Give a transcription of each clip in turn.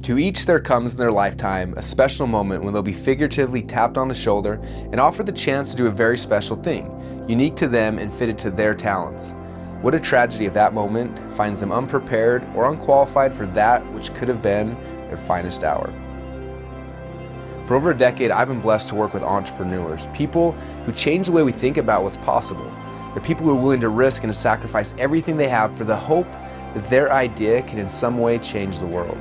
To each there comes in their lifetime a special moment when they'll be figuratively tapped on the shoulder and offered the chance to do a very special thing, unique to them and fitted to their talents. What a tragedy if that moment finds them unprepared or unqualified for that which could have been their finest hour. For over a decade, I've been blessed to work with entrepreneurs, people who change the way we think about what's possible. They're people who are willing to risk and to sacrifice everything they have for the hope that their idea can in some way change the world.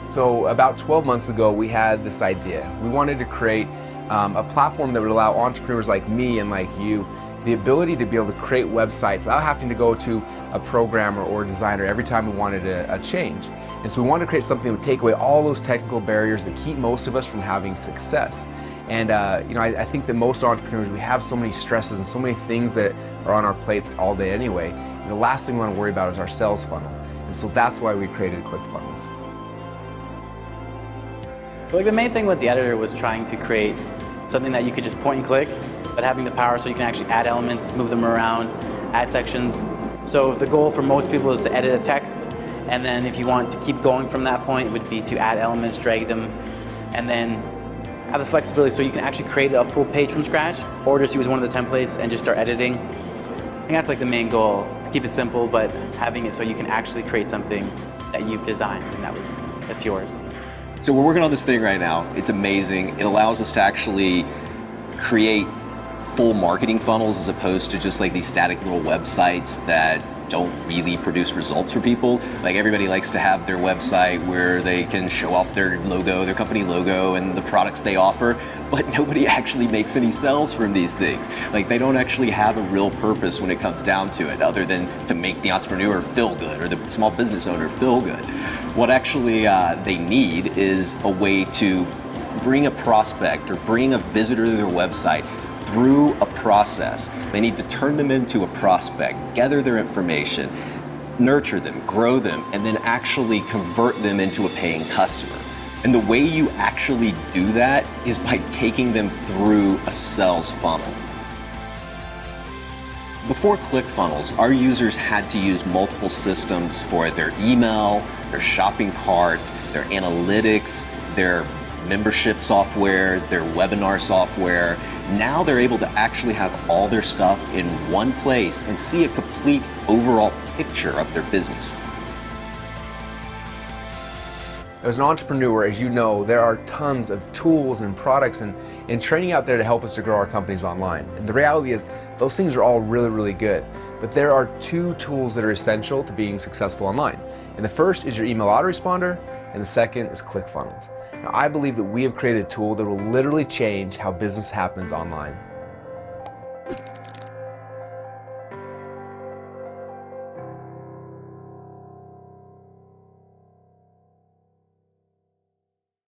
So about 12 months ago, we had this idea. We wanted to create a platform that would allow entrepreneurs like me and like you the ability to be able to create websites without having to go to a programmer or a designer every time we wanted a change. And so we wanted to create something that would take away all those technical barriers that keep most of us from having success. And I think that most entrepreneurs, we have so many stresses and so many things that are on our plates all day anyway. And the last thing we want to worry about is our sales funnel. And so that's why we created ClickFunnels. So the main thing with the editor was trying to create something that you could just point and click, but having the power so you can actually add elements, move them around, add sections. So the goal for most people is to edit a text, and then if you want to keep going from that point, it would be to add elements, drag them, and then have the flexibility so you can actually create a full page from scratch, or just use one of the templates and just start editing. I think that's like the main goal, to keep it simple, but having it so you can actually create something that you've designed, and that's yours. So we're working on this thing right now. It's amazing. It allows us to actually create full marketing funnels as opposed to just like these static little websites that don't really produce results for people. Like everybody likes to have their website where they can show off their logo, their company logo, and the products they offer, but nobody actually makes any sales from these things. Like they don't actually have a real purpose when it comes down to it, other than to make the entrepreneur feel good or the small business owner feel good. What actually they need is a way to bring a prospect or bring a visitor to their website through a process. They need to turn them into a prospect, gather their information, nurture them, grow them, and then actually convert them into a paying customer. And the way you actually do that is by taking them through a sales funnel. Before ClickFunnels, our users had to use multiple systems for their email, their shopping cart, their analytics, their membership software, their webinar software. Now they're able to actually have all their stuff in one place and see a complete overall picture of their business. As an entrepreneur, as you know, there are tons of tools and products and training out there to help us to grow our companies online. And the reality is, those things are all really, really good. But there are two tools that are essential to being successful online. And the first is your email autoresponder, and the second is ClickFunnels. Now, I believe that we have created a tool that will literally change how business happens online.